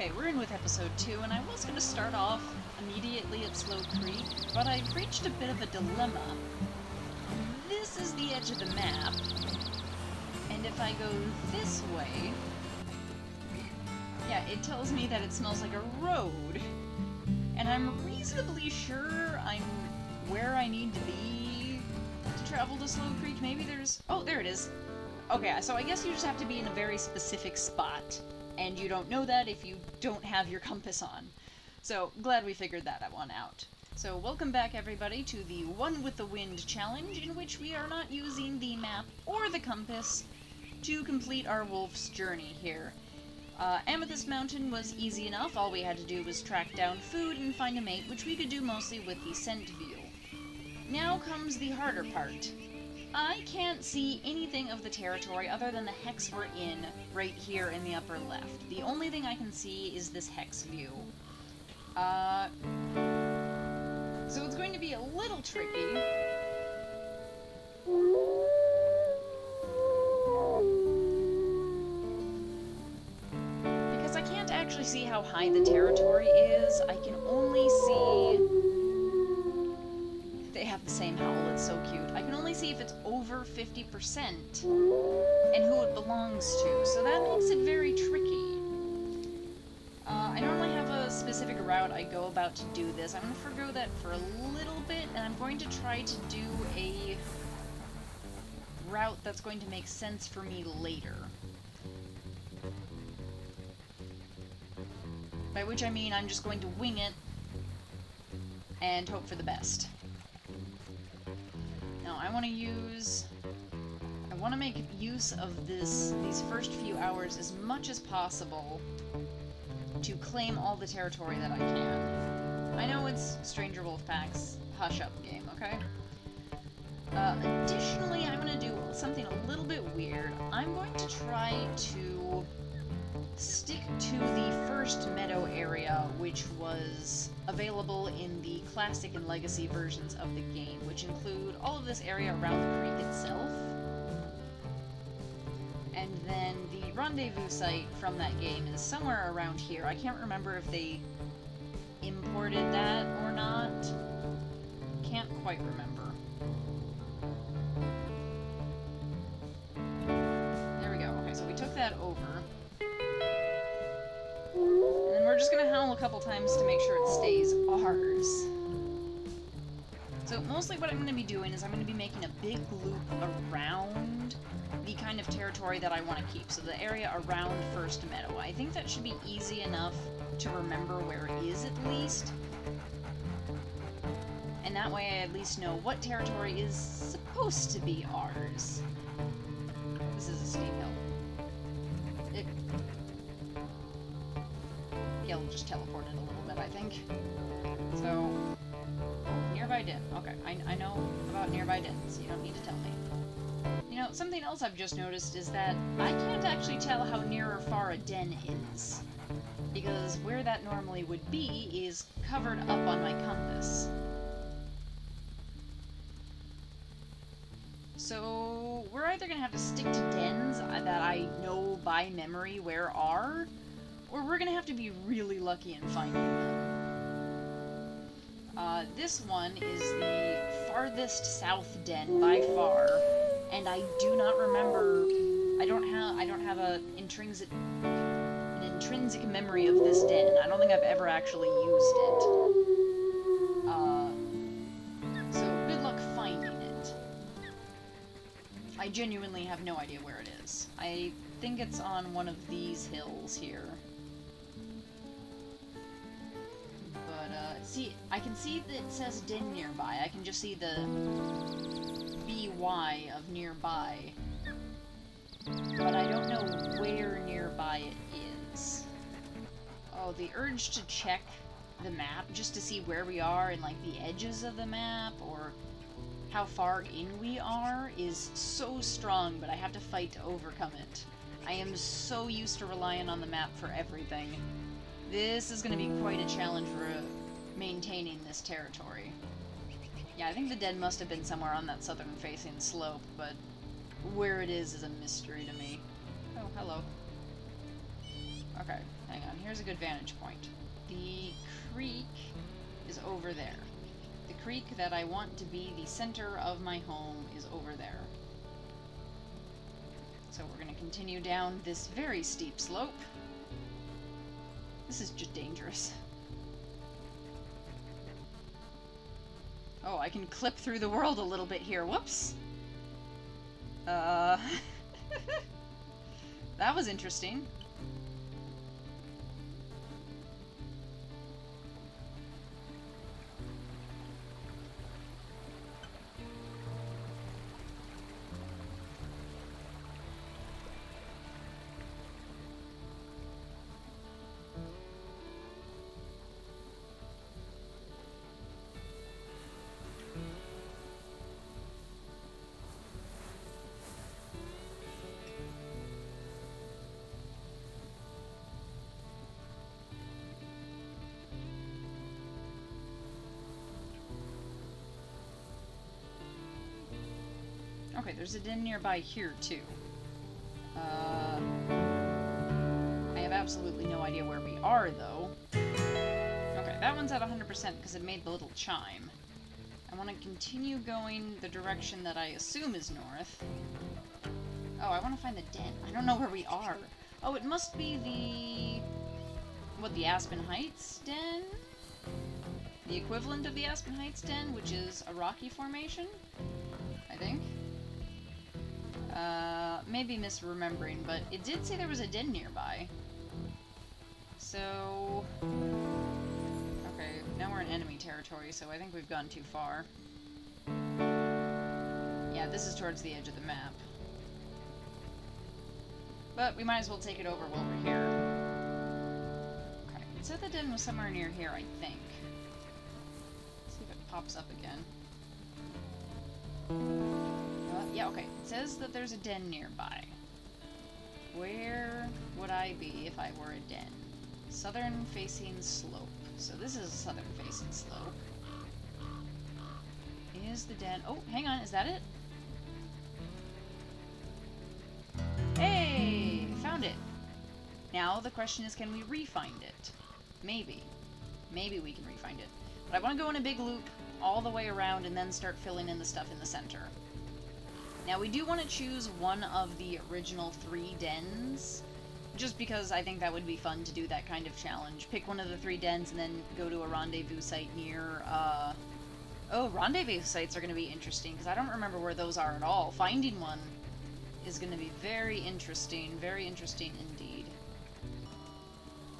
Okay, we're in with episode 2, and I was going to start off immediately at Slow Creek, but I've reached a bit of a dilemma. This is the edge of the map, and if I go this way, yeah, it tells me that it smells like a road, and I'm reasonably sure I'm where I need to be to travel to Slow Creek. Maybe there's... oh, there it is. Okay, so I guess you just have to be in a very specific spot. And you don't know that if you don't have your compass on. So, glad we figured that one out. So, welcome back everybody to the One with the Wind challenge, in which we are not using the map or the compass to complete our wolf's journey here. Amethyst Mountain was easy enough. All we had to do was track down food and find a mate, which we could do mostly with the scent view. Now comes the harder part. I can't see anything of the territory other than the hex we're in, right here in the upper left. The only thing I can see is this hex view. So it's going to be a little tricky. Because I can't actually see how high the territory is. I can only see... they have the same howl, it's so cute. I can only see if it's over 50% and who it belongs to, so that makes it very tricky. I normally have a specific route I go about to do this. I'm going to forgo that for a little bit, and I'm going to try to do a route that's going to make sense for me later. By which I mean I'm just going to wing it and hope for the best. Now, I want to make use of these first few hours as much as possible to claim all the territory that I can. I know it's Stranger Wolfpack's hush-up game, okay? Additionally, I'm going to do something a little bit weird. I'm going to try to stick to the first meadow area, which was available in the Classic and Legacy versions of the game, which include all of this area around the creek itself, and then the rendezvous site from that game is somewhere around here. I can't remember if they imported that or not. Can't quite remember. There we go. Okay, so we took that over. And then we're just gonna howl a couple times to make sure it stays ours. So mostly what I'm gonna be doing is I'm gonna be making a big loop around the kind of territory that I want to keep. So the area around First Meadow. I think that should be easy enough to remember where it is at least. And that way I at least know what territory is supposed to be ours. This is a steep hill. He'll just teleport it a little bit, I think. So, nearby den. Okay, I know about nearby dens, so you don't need to tell me. You know, something else I've just noticed is that I can't actually tell how near or far a den is. Because where that normally would be is covered up on my compass. So, we're either going to have to stick to dens that I know by memory where are, or we're gonna have to be really lucky in finding them. This one is the farthest south den by far, and I do not remember. I don't have an intrinsic memory of this den. I don't think I've ever actually used it. So good luck finding it. I genuinely have no idea where it is. I think it's on one of these hills here. See, I can see that it says den nearby. I can just see the BY of nearby. But I don't know where nearby it is. Oh, the urge to check the map just to see where we are and, like, the edges of the map, or how far in we are, is so strong, but I have to fight to overcome it. I am so used to relying on the map for everything. This is going to be quite a challenge for maintaining this territory. Yeah, I think the den must have been somewhere on that southern-facing slope, but where it is a mystery to me. Oh, hello. Okay, hang on. here's a good vantage point. The creek is over there. The creek that I want to be the center of my home is over there. So we're going to continue down this very steep slope. This is just dangerous. Oh, I can clip through the world a little bit here. Whoops! That was interesting. Okay, there's a den nearby here, too. I have absolutely no idea where we are, though. Okay, that one's at 100% because it made the little chime. I want to continue going the direction that I assume is north. Oh, I want to find the den. I don't know where we are. Oh, it must be the... what, the Aspen Heights den? The equivalent of the Aspen Heights den, which is a rocky formation, I think. Maybe misremembering, but it did say there was a den nearby. So... okay, now we're in enemy territory, so I think we've gone too far. Yeah, this is towards the edge of the map. But we might as well take it over while we're here. Okay, it said the den was somewhere near here, I think. Let's see if it pops up again. Yeah, okay. It says that there's a den nearby. Where would I be if I were a den? Southern facing slope. So this is a southern facing slope. Is the den... oh, hang on. Is that it? Hey! Found it! Now the question is, can we re-find it? Maybe. Maybe we can re-find it. But I want to go in a big loop all the way around and then start filling in the stuff in the center. Now, we do want to choose one of the original 3 dens, just because I think that would be fun to do that kind of challenge. Pick one of the 3 dens and then go to a rendezvous site near, oh, rendezvous sites are going to be interesting, because I don't remember where those are at all. Finding one is going to be very interesting indeed.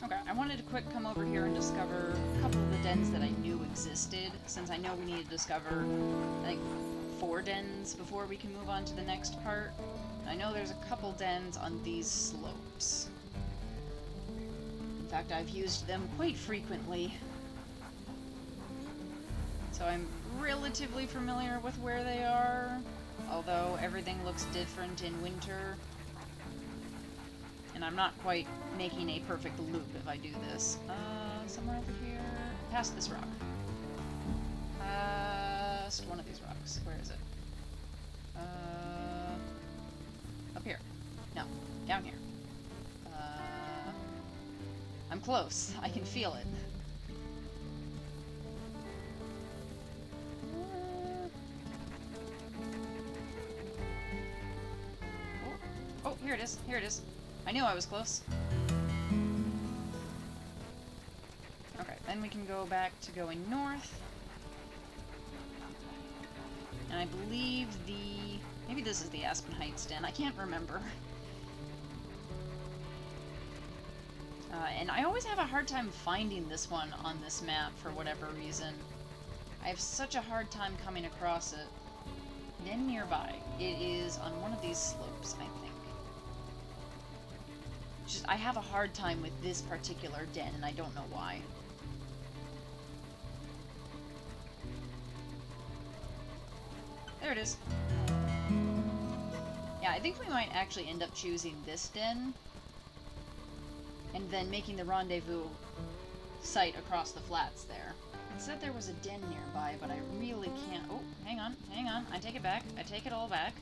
Okay, I wanted to quick come over here and discover a couple of the dens that I knew existed, since I know we need to discover, I think, 4 dens before we can move on to the next part. I know there's a couple dens on these slopes. In fact, I've used them quite frequently. So I'm relatively familiar with where they are, although everything looks different in winter. And I'm not quite making a perfect loop if I do this. Somewhere over here... past this rock. Past one of these rocks. Where is it? Up here. No, down here. I'm close. I can feel it. Oh, here it is. Here it is. I knew I was close. Okay, then we can go back to going north. And I believe the... maybe this is the Aspen Heights den. I can't remember. And I always have a hard time finding this one on this map for whatever reason. I have such a hard time coming across it. Den nearby. It is on one of these slopes, I think. Just, I have a hard time with this particular den, and I don't know why. There it is. Yeah, I think we might actually end up choosing this den, and then making the rendezvous site across the flats there. It said there was a den nearby, but I really can't... oh, hang on, hang on. I take it back. I take it all back.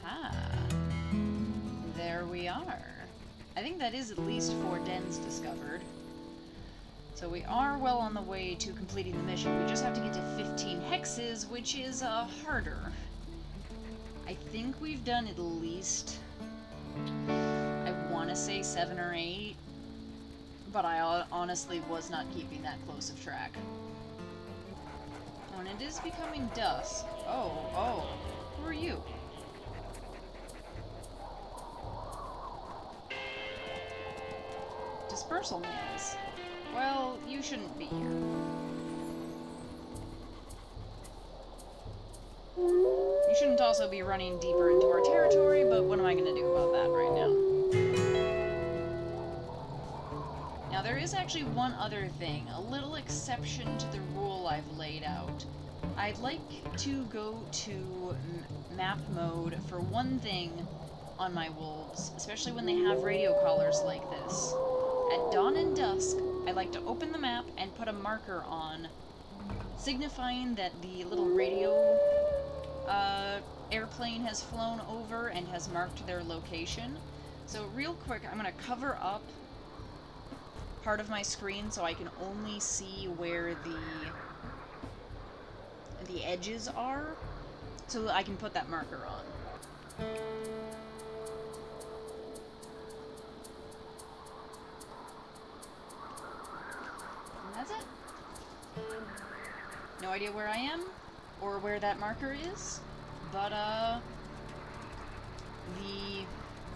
Aha! There we are. I think that is at least 4 dens discovered. So we are well on the way to completing the mission. We just have to get to 15 hexes, which is harder. I think we've done at least, I want to say 7 or 8, but I honestly was not keeping that close of track. Oh, and it is becoming dusk. Oh, who are you? Dispersal mails. Well, you shouldn't be here. You shouldn't also be running deeper into our territory, but what am I going to do about that right now? Now, there is actually one other thing, a little exception to the rule I've laid out. I'd like to go to map mode for one thing on my wolves, especially when they have radio collars like this. At dawn and dusk, I like to open the map and put a marker on, signifying that the little radio airplane has flown over and has marked their location. So real quick, I'm going to cover up part of my screen so I can only see where the edges are, so that I can put that marker on. That's it. No idea where I am, or where that marker is, but, the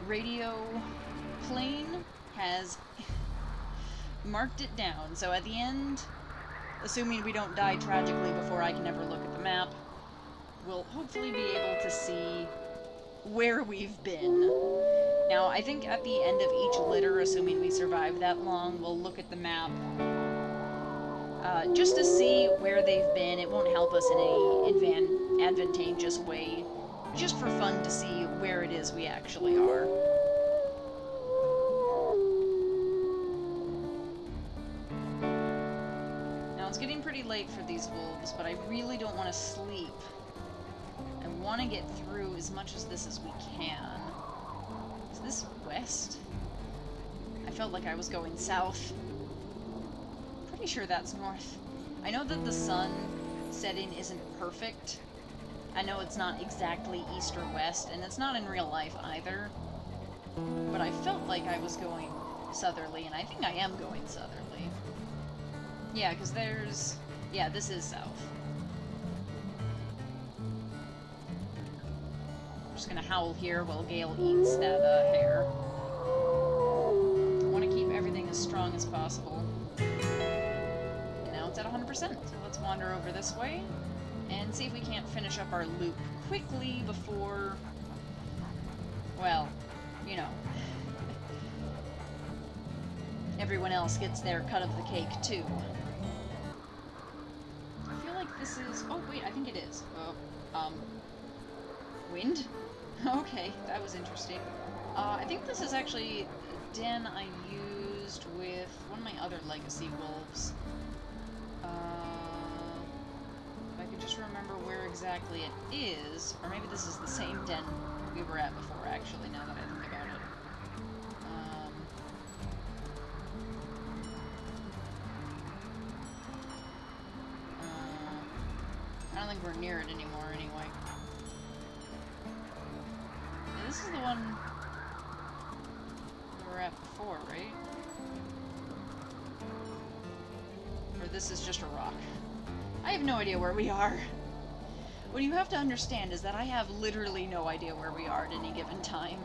radio plane has marked it down, so at the end, assuming we don't die tragically before I can ever look at the map, we'll hopefully be able to see where we've been. Now, I think at the end of each litter, assuming we survive that long, we'll look at the map just to see where they've been. It won't help us in any advantageous way, just for fun to see where it is we actually are. Now, it's getting pretty late for these wolves, but I really don't want to sleep. I want to get through as much of this as we can. Is this west? I felt like I was going south. Pretty sure that's north. I know that the sun setting isn't perfect. I know it's not exactly east or west, and it's not in real life either. But I felt like I was going southerly, and I think I am going southerly. Yeah, because there's... yeah, this is south. I'm just gonna howl here while Gale eats that hare. I want to keep everything as strong as possible. And now it's at 100%, so let's wander over this way and see if we can't finish up our loop quickly before, well, you know, everyone else gets their cut of the cake too. I feel like this is... oh wait, I think it is. Wind? Okay, that was interesting. I think this is actually a den I used with one of my other legacy wolves. If I could just remember where exactly it is, or maybe this is the same den we were at before, actually, now that I think about it. I don't think we're near it anymore, anyway. Yeah, this is the one we were at before, right? Or this is just a rock. I have no idea where we are. What you have to understand is that I have literally no idea where we are at any given time.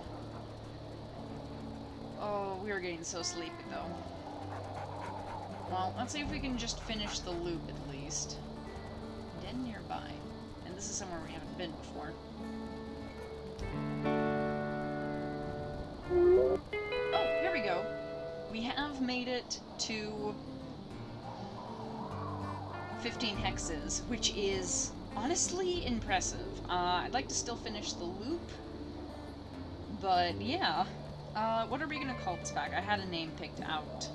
Oh, we are getting so sleepy, though. Well, let's see if we can just finish the loop, at least. Den nearby. And this is somewhere we haven't been before. Oh, here we go. We have made it to 15 hexes, which is honestly impressive. I'd like to still finish the loop, but yeah. What are we gonna call this pack? I had a name picked out.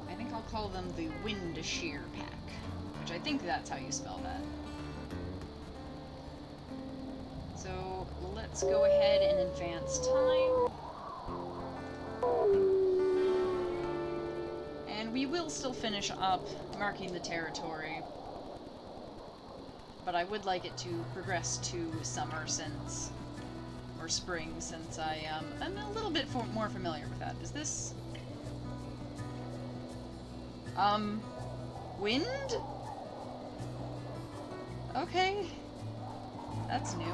I think I'll call them the Wind Shear Pack, which I think that's how you spell that. So let's go ahead and advance time. And we will still finish up marking the territory. But I would like it to progress to summer since... or spring, since I'm a little bit more familiar with that. Is this... wind? Okay. That's new.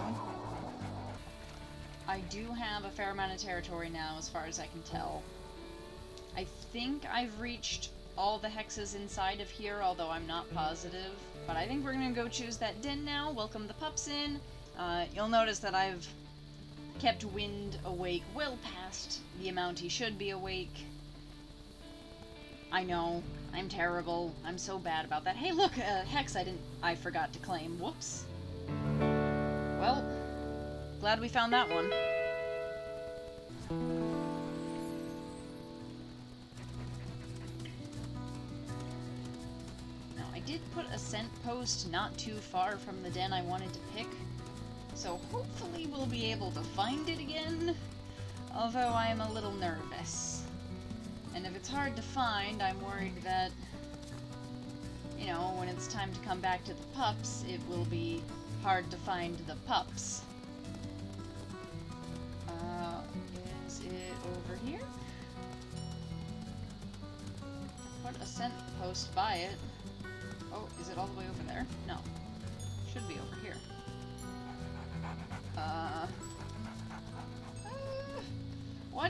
I do have a fair amount of territory now, as far as I can tell. I think I've reached all the hexes inside of here, although I'm not positive. But I think we're gonna go choose that den now, welcome the pups in. You'll notice that I've kept Wind awake well past the amount he should be awake. I know, I'm terrible. I'm so bad about that. Hey look, hex I forgot to claim. Whoops. Well, glad we found that one. Now, I did put a scent post not too far from the den I wanted to pick, so hopefully we'll be able to find it again, although I am a little nervous. And if it's hard to find, I'm worried that, you know, when it's time to come back to the pups, it will be hard to find the pups. Is it over here? Put a scent post by it. Oh, is it all the way over there? No. Should be over here. Why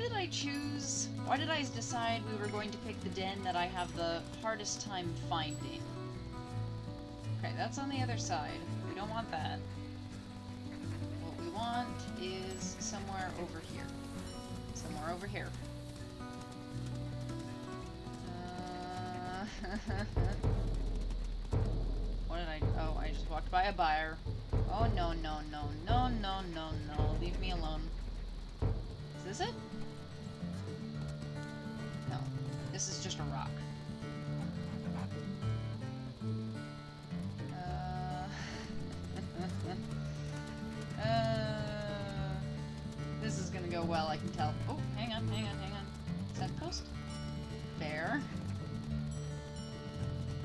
did I decide we were going to pick the den that I have the hardest time finding? Okay, that's on the other side. We don't want that. What we want is somewhere over here. Somewhere over here. What did I... Oh, I just walked by a buyer. Oh, no, no, no, no, no, no, no. Leave me alone. Is this it? No. This is just a rock. This is gonna go well, I can tell. Oh, hang on, hang on, hang on. Scent post? There.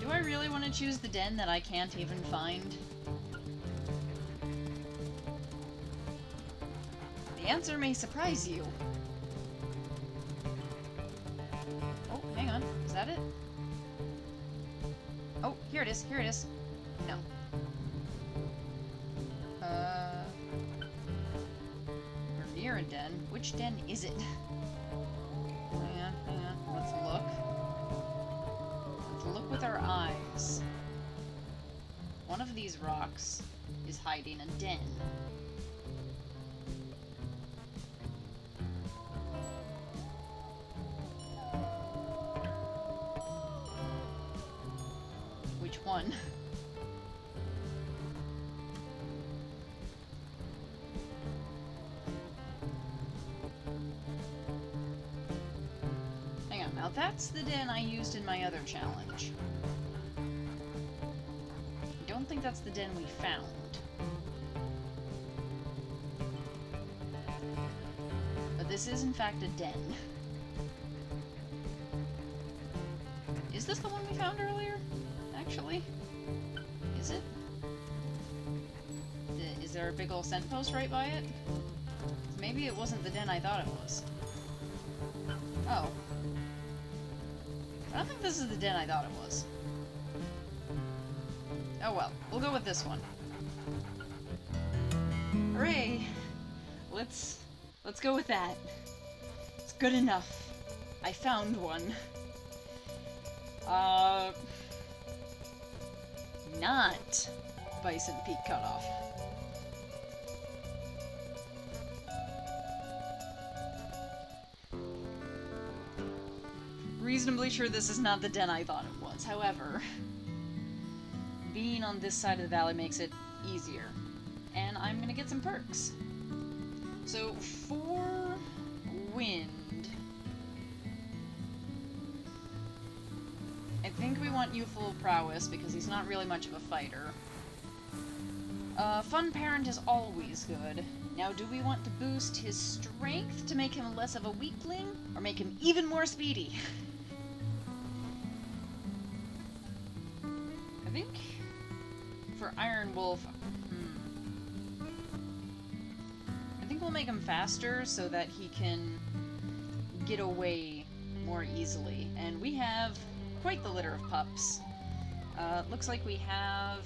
Do I really want to choose the den that I can't even find? The answer may surprise you. Oh, hang on. Is that it? Oh, here it is. Here it is. No. We're near a den. Which den is it? Hang on, hang on. Let's look. Let's look with our eyes. One of these rocks is hiding a den. Which one? Hang on, now that's the den I used in my other challenge. I don't think that's the den we found. But this is in fact a den. Is this the one we found earlier? Actually? Is it? Is there a big ol' scent post right by it? Maybe it wasn't the den I thought it was. Oh. I don't think this is the den I thought it was. Oh well, we'll go with this one. Hooray! Let's go with that. It's good enough. I found one. Not Bison Peak Cutoff. Reasonably sure this is not the den I thought it was. However, being on this side of the valley makes it easier. And I'm gonna get some perks. So, for Wind, I think we want Youthful Prowess because he's not really much of a fighter. Fun Parent is always good. Now, do we want to boost his strength to make him less of a weakling, or make him even more speedy? I think for Ironwolf, I think we'll make him faster so that he can get away more easily. And we have quite the litter of pups. Looks like we have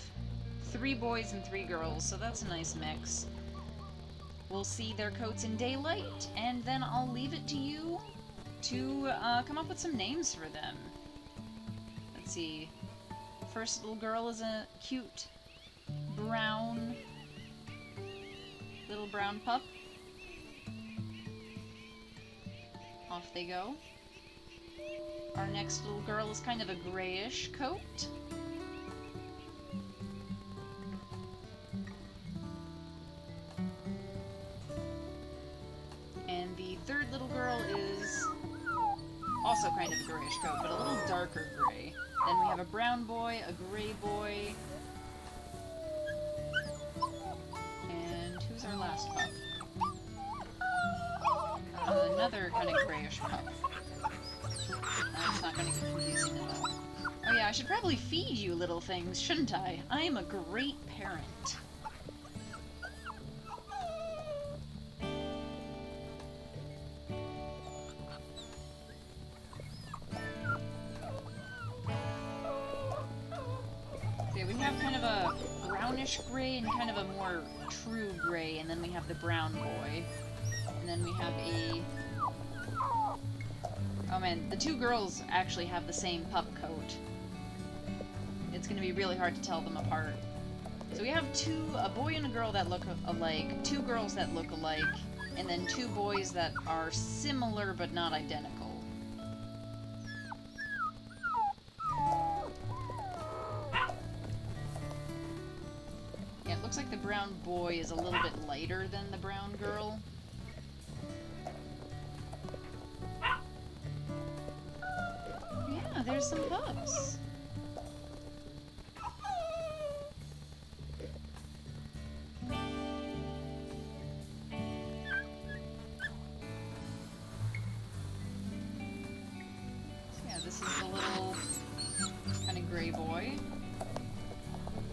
3 boys and 3 girls, so that's a nice mix. We'll see their coats in daylight, and then I'll leave it to you to come up with some names for them. Let's see. First little girl is a cute brown little brown pup. Off they go. Our next little girl is kind of a grayish coat. And the third little girl is also kind of a grayish coat, but a little darker gray. Then we have a brown boy, a gray boy, and who's our last pup? Another kind of grayish pup. That's not going to get confusing at all. Oh yeah, I should probably feed you little things, shouldn't I? I am a great parent. Okay, we have kind of a brownish gray and kind of a more true gray, and then we have the brown boy. And then we have a... Oh man, the 2 girls actually have the same pup coat. It's gonna be really hard to tell them apart. So we have a boy and a girl that look alike, 2 girls that look alike, and then 2 boys that are similar but not identical. Yeah, it looks like the brown boy is a little bit lighter than the brown girl. Yeah, there's some pups. Yeah, this is the little kind of gray boy.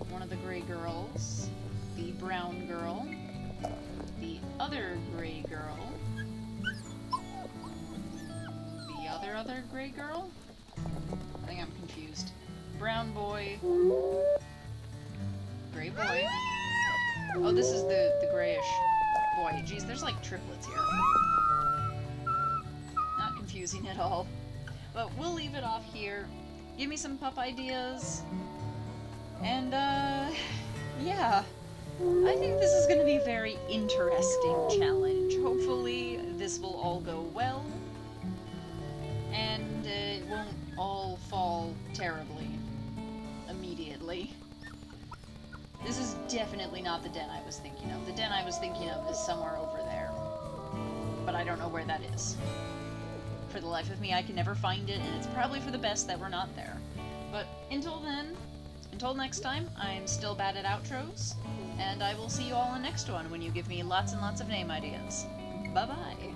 One of the gray girls. The brown girl. The other gray girl. The other gray girl? I think I'm confused. Brown boy. Gray boy. Oh, this is the grayish boy. Geez, there's like triplets here. Not confusing at all. But we'll leave it off here. Give me some pup ideas. And, yeah. I think this is going to be a very interesting challenge. Hopefully this will all go well. And it won't all fall terribly immediately. This is definitely not the den I was thinking of. The den I was thinking of is somewhere over there. But I don't know where that is. For the life of me, I can never find it, and it's probably for the best that we're not there. But until then, until next time, I'm still bad at outros, and I will see you all in the next one when you give me lots and lots of name ideas. Bye-bye!